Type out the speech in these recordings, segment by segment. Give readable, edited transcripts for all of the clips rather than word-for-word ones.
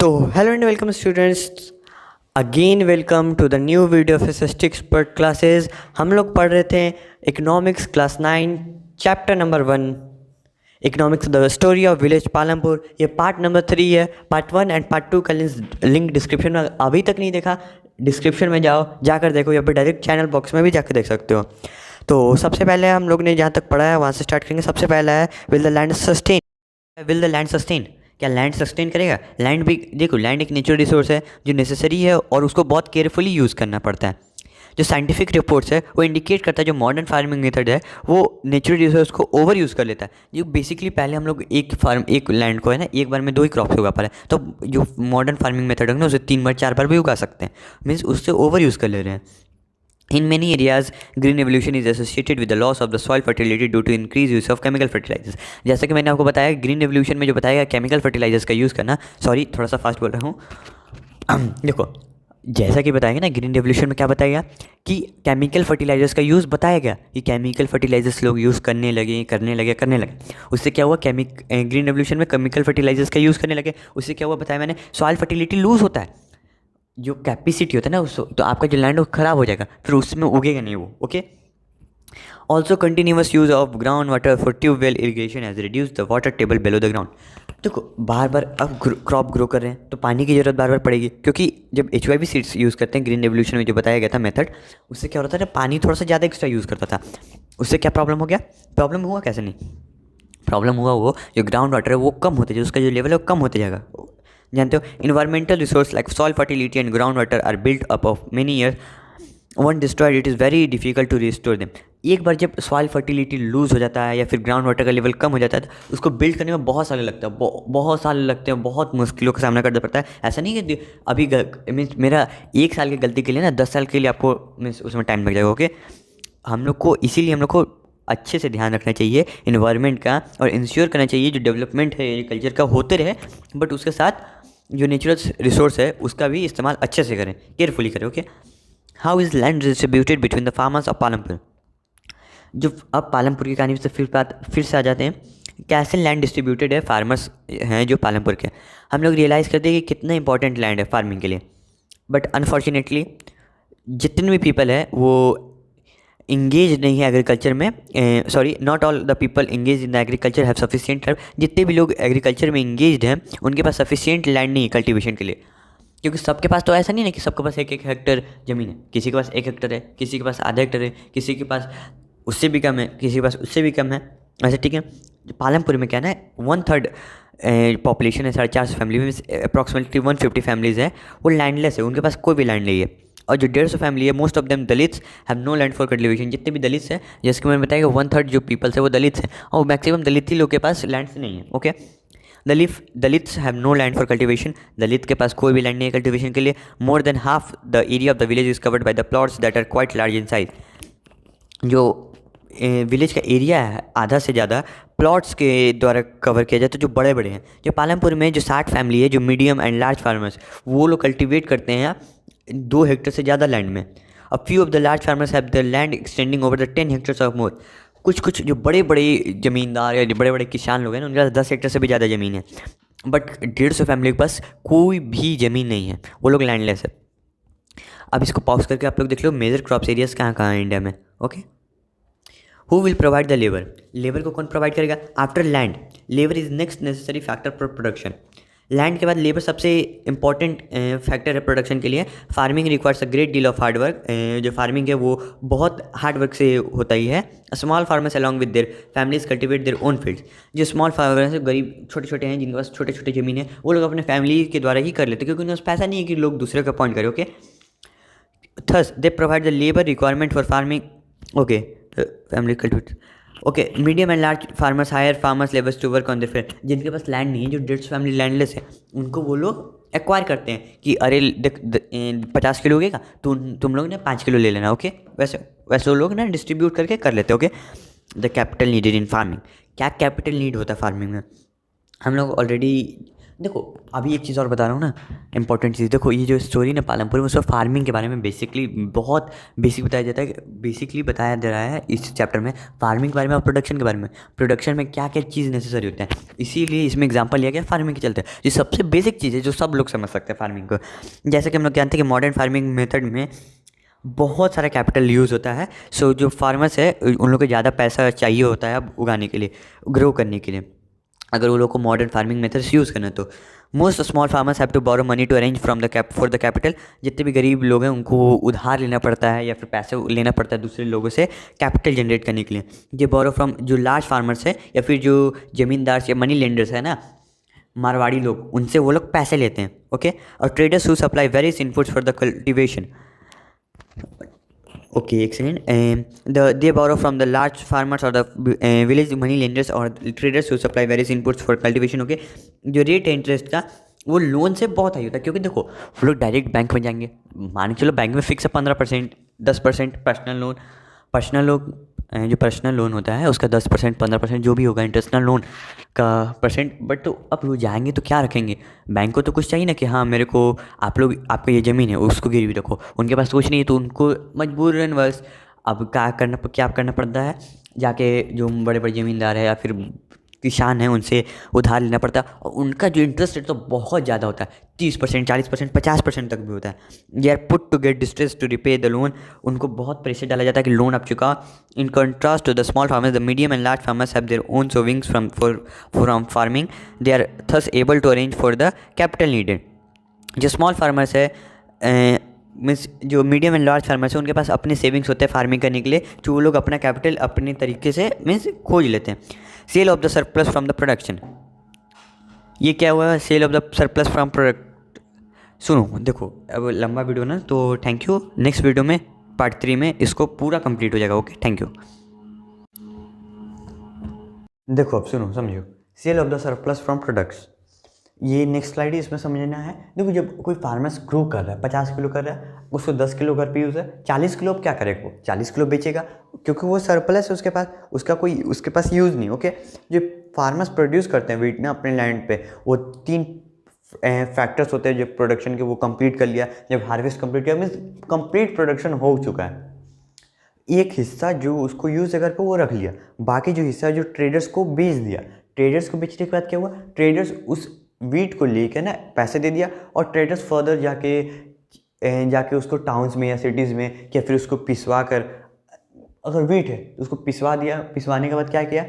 तो hello and welcome students, again welcome to the new video of statistics पर classes. हम लोग पढ़ रहे थे economics class 9 chapter number 1 economics the story of village Palampur. ये पार्ट नंबर 3 है। पार्ट 1 एंड पार्ट 2 का लिंक डिस्क्रिप्शन में अभी तक नहीं देखा, डिस्क्रिप्शन में जाओ, जाकर देखो, या फिर डायरेक्ट चैनल बॉक्स में भी जाकर देख सकते हो। तो सबसे पहले हम लोग ने जहाँ तक पढ़ा है वहाँ से स्टार्ट करेंगे। सबसे पहला है will the land sustain. Will the land sustain, क्या लैंड सस्टेन करेगा? लैंड भी देखो, लैंड एक नेचुरल रिसोर्स है जो नेसेसरी है और उसको बहुत केयरफुली यूज़ करना पड़ता है। जो साइंटिफिक रिपोर्ट्स है वो इंडिकेट करता है जो मॉडर्न फार्मिंग मेथड है वो नेचुरल रिसोर्स को ओवर यूज़ कर लेता है। जो बेसिकली पहले हम लोग एक लैंड को है ना, एक बार में 2 ही क्रॉप्स उगा पा रहे हैं, तो जो मॉडर्न फार्मिंग मेथड है ना उसे 3 बार 4 बार भी उगा सकते हैं, मीन्स उससे ओवर यूज़ कर ले रहे हैं। In many areas, green evolution is associated with the loss of the soil fertility due to increased use of chemical fertilizers। जैसा कि मैंने आपको बताया, ग्रीन एवोल्यूशन में जो बताया गया केमिकल फर्टिलाइजर्स का यूज़ करना, सॉरी थोड़ा सा फास्ट बोल रहा हूँ। देखो, जैसा कि बताया गया ना, ग्रीन एवोल्यूशन में क्या बताया गया कि केमिकल फर्टिलाइजर्स का यूज़ बताया गया कि केमिकल फर्टिलाइजर्स लोग यूज़ करने लगे। उससे क्या हुआ, ग्रीन एवोल्यूशन में केमिकल फर्टिलाइजर्स का यूज़ करने लगे, उससे क्या हुआ बताया मैंने, सॉइल फर्टिलिटी लूज़ होता है। जो कैपेसिटी होता है ना उस, तो आपका जो लैंड वो ख़राब हो जाएगा, फिर उसमें उगेगा नहीं वो। Okay. Also continuous use of ground water for tubewell irrigation has reduce the water table below the ground. देखो, बार बार अब क्रॉप ग्रो कर रहे हैं तो पानी की ज़रूरत बार बार पड़ेगी, क्योंकि जब HYP सीड्स यूज़ करते हैं ग्रीन रेवोल्यूशन में जो बताया गया था मेथड, उससे क्या होता था ना, पानी थोड़ा सा ज़्यादा एक्स्ट्रा यूज़ करता था। उससे क्या प्रॉब्लम हो गया? प्रॉब्लम हुआ कैसे नहीं, प्रॉब्लम हुआ वो जो ग्राउंड वाटर है वो कम होते जाए, उसका जो लेवल है वो कम होते जाएगा। जानते हो, environmental resource like soil fertility and ground water are built up of many years, one destroyed it is very difficult to restore them. एक बार जब सॉइल फर्टिलिटी लूज़ हो जाता है या फिर ग्राउंड वाटर का लेवल कम हो जाता है तो उसको बिल्ड करने में बहुत साल लगता है, बहुत साल लगते हैं, बहुत मुश्किलों का सामना करना पड़ता है। ऐसा नहीं कि अभी मीन्स मेरा 1 साल की गलती के लिए ना 10 साल के लिए आपको मीन्स उसमें टाइम लग जाएगा। ओके, हम लोग को इसीलिए हम लोग को अच्छे से ध्यान रखना चाहिए इन्वायरमेंट का, और इंश्योर करना चाहिए जो डेवलपमेंट है एग्रीकल्चर का होते रहे, बट उसके साथ जो नेचुरल रिसोर्स है उसका भी इस्तेमाल अच्छे से करें, केयरफुली करें। Okay. How is land distributed between the farmers of Palampur. जो अब पालमपुर की कहानी से फिर से आ जाते हैं, कैसे लैंड डिस्ट्रीब्यूटेड है, फार्मर्स हैं जो पालमपुर के। हम लोग रियलाइज़ करते हैं कि कितना इंपॉर्टेंट लैंड है फार्मिंग के लिए, बट अनफॉर्चुनेटली जितने भी पीपल है वो इंगेज नहीं है एग्रीकल्चर में। Sorry, not all the people engage in the agriculture have sufficient. जितने भी लोग एग्रीकल्चर में इंगेज हैं उनके पास सफिशिएंट लैंड नहीं है कल्टीवेशन के लिए, क्योंकि सबके पास तो ऐसा नहीं है कि सबके पास 1-1 हेक्टर ज़मीन है। किसी के पास 1 हेक्टर है, किसी के पास आधा हेक्टर है, किसी के पास उससे भी कम है, किसी के पास उससे भी कम है। ऐसे ठीक है। पालमपुर में क्या ना, 1/3 पॉपुलेशन है, 450 फैमिली में अप्रॉक्सीमेटली 150 फैमिलीज़ है वो लैंडलेस है, उनके पास कोई भी लैंड नहीं है। और जो 150 फैमिली है, most of them Dalits have no land for cultivation. जितने भी दलित्स हैं, जैसे कि मैंने बताया कि 1/3 जो पीपल्स है वो दलित्स हैं, और मैक्सिमम दलित ही लोग के पास लैंड्स नहीं है। Okay. Dalits have no land for cultivation. Dalit के पास कोई भी लैंड नहीं है कल्टिवेशन के लिए। More than half the area of the village is covered by the plots that are quite large in size. जो विलेज का एरिया है आधा से ज़्यादा प्लॉट्स के द्वारा कवर किया जाता है जो बड़े बड़े हैं। जो पालमपुर में जो 60 फैमिली है जो मीडियम एंड लार्ज फार्मर्स, वो लोग कल्टिवेट करते हैं 2 हेक्टर से ज़्यादा लैंड में। A few of the large farmers have the land extending over the 10 hectares of more. कुछ जो बड़े बड़े ज़मींदार या जो बड़े बड़े किसान लोग हैं ना, उनके पास 10 हेक्टर से भी ज़्यादा ज़मीन है, बट 150 फैमिली के पास कोई भी ज़मीन नहीं है, वो लोग लैंडलेस है। अब इसको पॉज करके आप लोग देख लो मेजर क्रॉप्स एरियाज कहाँ कहाँ हैं इंडिया में। Okay. Who will provide the labour. Labour को कौन प्रोवाइड करेगा? After land, labour is next necessary factor for production. Land के बाद लेबर सबसे इंपॉर्टेंट फैक्टर है प्रोडक्शन के लिए। Farming requires a great deal of hard work. जो फार्मिंग है वो बहुत हार्ड वर्क से होता ही है। Small farmers along with their families cultivate their own fields. जो स्मॉल फार्मर्स है, गरीब छोटे छोटे हैं, जिनके पास छोटे छोटे ज़मीन है, वो लोग अपने फैमिली के द्वारा ही कर लेते हैं, क्योंकि उनके पास पैसा नहीं है कि लोग दूसरे का अपॉइंट करें। Okay. Thus they provide the labour requirement for farming. Okay, family cultivate. Okay. Medium and large farmers hire farmers labours to work on their field. जिनके पास लैंड नहीं है, जो 150 फैमिली लैंडलेस है, उनको वो लोग एक्वायर करते हैं कि अरे 50 किलो उगेगा तो तुम लोग ना 5 किलो ले लेना। ओके। वैसे वो लोग ना डिस्ट्रीब्यूट करके कर लेते हैं। Okay. The capital needed in farming. क्या कैपिटल नीड होता है फार्मिंग में? हम लोग ऑलरेडी देखो अभी एक चीज़ और बता रहा हूँ ना, इंपॉर्टेंट चीज़। देखो ये जो स्टोरी ना पालमपुर में, उसमें फार्मिंग के बारे में बेसिकली बहुत बेसिक बताया जाता है, बेसिकली बताया जा रहा है इस चैप्टर में फार्मिंग के बारे में और प्रोडक्शन के बारे में, प्रोडक्शन में क्या क्या चीज़ नेसेसरी होता है। इसीलिए इसमें एग्जाम्पल लिया गया फार्मिंग के चलते। ये सबसे बेसिक चीज़ है जो सब लोग समझ सकते हैं फार्मिंग को। जैसे कि हम लोग जानते हैं कि मॉडर्न फार्मिंग मेथड में बहुत सारा कैपिटल यूज़ होता है। सो जो फार्मर्स है उन लोग को ज़्यादा पैसा चाहिए होता है अब उगाने के लिए, ग्रो करने के लिए, अगर वो लोग को मॉडर्न फार्मिंग मेथड्स यूज़ करना है तो। Most small farmers have to borrow money to arrange from the for the capital. जितने भी गरीब लोग हैं उनको उधार लेना पड़ता है या फिर पैसे लेना पड़ता है दूसरे लोगों से कैपिटल जनरेट करने के लिए। ये बोरो फ्रॉम जो लार्ज फार्मर्स है या फिर जो ज़मींदार या मनी लेंडर्स है ना, मारवाड़ी लोग, उनसे वो लोग पैसे लेते हैं। ओके, और traders who supply various inputs for the cultivation. Okay, excellent. They borrow from the large farmers or the village money lenders or traders who supply various inputs for cultivation. Okay, जो rate है interest का वो loan से बहुत high होता है, क्योंकि देखो वो लोग डायरेक्ट बैंक में जाएंगे, मान के चलो बैंक में फिक्स है 15%, 10% पर्सनल लोन। पर्सनल लोन जो पर्सनल लोन होता है उसका 10%, 15% जो भी होगा इंटरनेशनल लोन का परसेंट। बट तो अब वो जाएंगे तो क्या रखेंगे, बैंक को तो कुछ चाहिए ना कि हाँ मेरे को आप लोग, आपका ये ज़मीन है उसको गिरवी रखो। उनके पास कुछ नहीं है तो उनको मजबूरन बस अब क्या करना पड़ता है, जाके जो बड़े बड़े ज़मींदार है या फिर किसान हैं उनसे उधार लेना पड़ता है। और उनका जो इंटरेस्ट रेट तो बहुत ज़्यादा होता है, 30%, 40%, 50% तक भी होता है। They are put to get distress to repay the loan. उनको बहुत प्रेशर डाला जाता है कि लोन अब चुका। In contrast to the small farmers, the medium and large farmers have their own savings from farming. They are thus able to arrange for the capital needed. जो small farmers है means जो medium and large farmers है, उनके पास अपने savings होते हैं farming करने के लिए, जो वो लोग अपना कैपिटल अपने तरीके से मीन्स खोज लेते हैं। Sale of the surplus from the production, ये क्या हुआ, sale of the surplus from product. सुनो देखो अब लंबा वीडियो ना, तो थैंक यू। नेक्स्ट वीडियो में पार्ट 3 में इसको पूरा कंप्लीट हो जाएगा। Okay, thank you. देखो अब सुनो समझो, sale of the surplus from products, ये नेक्स्ट स्लाइड है, इसमें समझना है। देखो जब कोई फार्मर्स ग्रो कर रहा है, 50 किलो कर रहा है, उसको 10 किलो घर पे यूज़ है, 40 किलो अब क्या करेगा, वो 40 किलो बेचेगा क्योंकि वो सरप्लस है उसके पास, उसके पास यूज़ नहीं। ओके, जो फार्मर्स प्रोड्यूस करते हैं वीट ना अपने लैंड पे, वो 3 फैक्टर्स होते हैं जो प्रोडक्शन के, वो कंप्लीट कर लिया। जब हार्वेस्ट कंप्लीट किया मीन्स कंप्लीट प्रोडक्शन हो चुका है, एक हिस्सा जो उसको यूज़ अगर पे वो रख लिया, बाकी जो हिस्सा जो ट्रेडर्स को बेच दिया। ट्रेडर्स को बेचने के बाद क्या हुआ, ट्रेडर्स उस वीट को लेकर ना पैसे दे दिया, और ट्रेडर्स फर्दर जाके उसको टाउन्स में या सिटीज़ में या फिर उसको पिसवा कर, अगर वीट है तो उसको पिसवा दिया। पिसवाने के बाद क्या किया,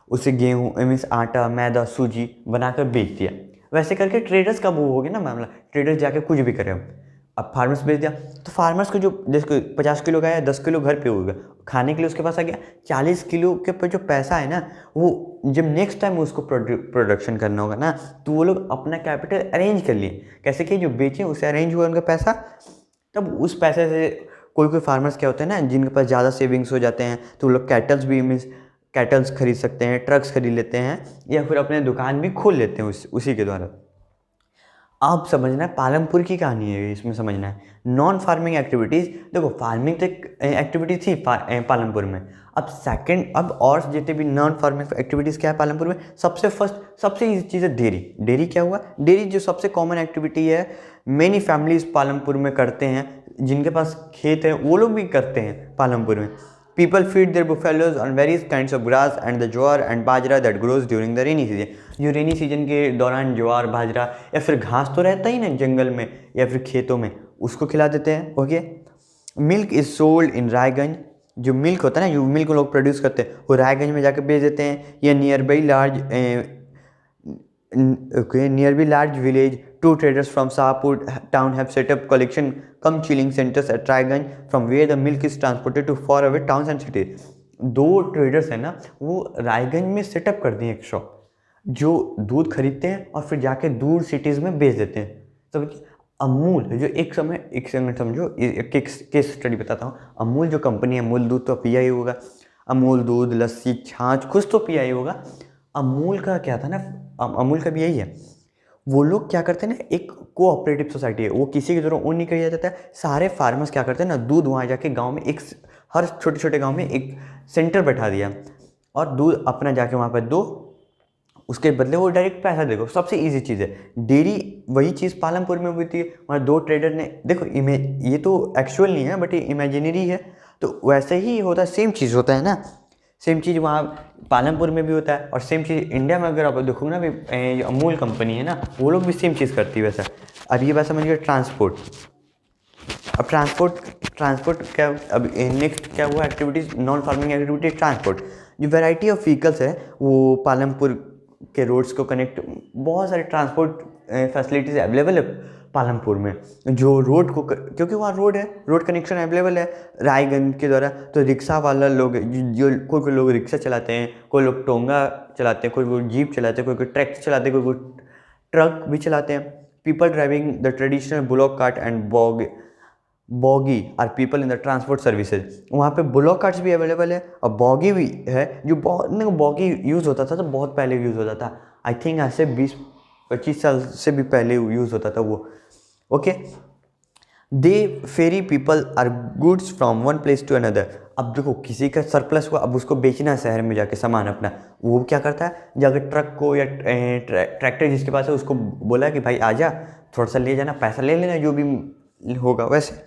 उसे गेहूँ मीन्स आटा, मैदा, सूजी बनाकर बेच दिया। वैसे करके ट्रेडर्स का वो हो गया ना मामला, ट्रेडर्स जाके कुछ भी करे। अब फार्मर्स बेच दिया तो फार्मर्स को जो जैसे 50 किलो का है, 10 किलो घर पे होगा खाने के लिए, उसके पास आ गया 40 किलो के पर जो पैसा है ना, वो जब नेक्स्ट टाइम उसको प्रोडक्शन करना होगा ना, तो वो लोग अपना कैपिटल अरेंज कर लिए। कैसे कि जो बेचे उसे अरेंज हुआ उनका पैसा, तब उस पैसे से कोई फार्मर्स क्या होते हैं ना जिनके पास ज़्यादा सेविंग्स हो जाते हैं, तो वो लोग कैटल्स भी मीन्स कैटल्स खरीद सकते हैं, ट्रक्स खरीद लेते हैं, या फिर अपने दुकान भी खोल लेते हैं उसी के द्वारा। अब समझना है पालमपुर की कहानी है, इसमें समझना है नॉन फार्मिंग एक्टिविटीज़। देखो फार्मिंग तो एक एक्टिविटी थी पालमपुर में। अब और जितने भी नॉन फार्मिंग एक्टिविटीज़ क्या है पालमपुर में, सबसे ईजी चीज़ है डेयरी। डेयरी क्या हुआ, डेयरी जो सबसे कॉमन एक्टिविटी है, मेनी फैमिलीज पालमपुर में करते हैं, जिनके पास खेत है वो लोग भी करते हैं पालमपुर में। People feed their buffaloes on various kinds of grass and the jowar and bajra that grows during the rainy season। जो रेनी सीजन के दौरान ज्वार, बाजरा या फिर घास तो रहता ही ना जंगल में या फिर खेतों में, उसको खिला देते हैं। Okay, milk is sold in Raiganj. जो मिल्क होता है ना, जो मिल्क लोग प्रोड्यूस करते हैं, वो रायगंज में जाकर बेच देते हैं, या nearby large village। Two traders from Sahapur town have set up collection cum chilling centers at Raiganj from where the milk is transported to far away towns and cities। 2 traders है ना, वो रायगंज में सेटअप कर दिए एक shop, जो दूध खरीदते हैं और फिर जाके दूर सिटीज़ में बेच देते हैं। तो अमूल जो एक सेकंड समझो, एक केस स्टडी बताता हूँ। अमूल जो कंपनी है, अमूल दूध तो पिया ही होगा, अमूल दूध, लस्सी, छाछ कुछ तो पिया ही होगा। अमूल का क्या था ना, अमूल का भी यही है, वो लोग क्या करते हैं ना, एक कोऑपरेटिव सोसाइटी है, वो किसी के द्वारा ओन नहीं किया जाता है। सारे फार्मर्स क्या करते हैं ना, दूध वहाँ जाके गांव में हर छोटे छोटे गांव में एक सेंटर बैठा दिया, और दूध अपना जाके वहाँ पर दो, उसके बदले वो डायरेक्ट पैसा देगा, सबसे ईजी चीज़ है। डेयरी वही चीज़ पालमपुर में हुई थी, वहाँ दो ट्रेडर ने, देखो ये तो एक्चुअल नहीं है बट ये इमेजिनरी है, तो वैसे ही होता है, सेम चीज़ होता है ना, सेम चीज़ वहाँ पालमपुर में भी होता है। और सेम चीज़ इंडिया में अगर आप देखोगे ना, भी अमूल कंपनी है ना, वो लोग भी सेम चीज़ करती है वैसा। अब ये बात समझिए ट्रांसपोर्ट। अब ट्रांसपोर्ट क्या, अब नेक्स्ट क्या हुआ activities, non farming activity transport. जो वैरायटी ऑफ व्हीकल्स है वो पालमपुर के रोड्स को कनेक्ट, बहुत सारे ट्रांसपोर्ट फैसिलिटीज़ अवेलेबल है पालमपुर में, जो रोड को क्योंकि वहाँ रोड है, रोड कनेक्शन अवेलेबल है रायगंज के द्वारा। तो रिक्शा वाला लोग जो कोई लोग रिक्शा चलाते हैं, कोई लोग टोंगा चलाते हैं, कोई जीप चलाते हैं, कोई ट्रैक्टर चलाते हैं, कोई ट्रक भी चलाते हैं। People driving the traditional bullock cart and bogie are people in the transport services. वहाँ पे बुलॉक कार्ट्स भी अवेलेबल है और बॉगी भी है, जो बॉगी यूज़ होता था तो बहुत पहले यूज़ होता था, आई थिंक आज से 20-25 साल से भी पहले यूज़ होता था वो। Okay, they ferry people are goods from one place to another. अब देखो किसी का सरप्लस हुआ, अब उसको बेचना है शहर में जाके सामान अपना, वो क्या करता है, जाकर ट्रक को या ट्रैक्टर जिसके पास है उसको बोला कि भाई आजा थोड़ा सा ले जाना, पैसा ले लेना जो भी होगा वैसे।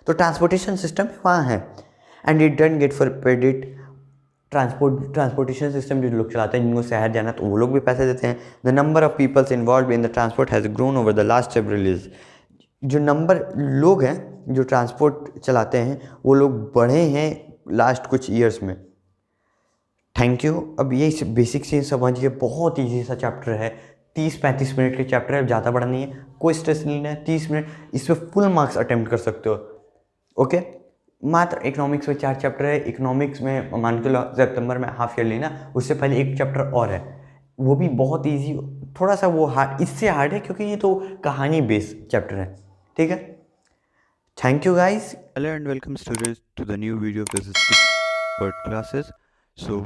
तो ट्रांसपोर्टेशन सिस्टम वहाँ है। And it done get for credit. Transportation system जो लोग चलाते हैं, जिनको शहर जाना तो वो लोग भी पैसे देते हैं। The number of peoples involve in the transport has grown over the last several years. जो नंबर लोग हैं जो ट्रांसपोर्ट चलाते हैं वो लोग बढ़े हैं लास्ट कुछ ईयर्स में। Thank you. अब ये बेसिक चीज़ समझिए, बहुत ईजी सा चैप्टर है, 30-35 मिनट के चैप्टर है, ज़्यादा बड़ा नहीं है, कोई स्ट्रेस नहीं है। 30 मिनट, इसमें फुल मार्क्स अटेम्प्ट कर सकते हो। ओके, मात्र इकोनॉमिक्स में 4 चैप्टर है। इकोनॉमिक्स में मान के लो सितंबर में हाफ ईयरली ना, उससे पहले एक चैप्टर और है, वो भी बहुत ईजी, थोड़ा सा वो हार्ड, इससे हार्ड है क्योंकि ये तो कहानी बेस्ड चैप्टर है। ठीक है, thank you guys. Hello and welcome students to the new video of the statistics per classes. So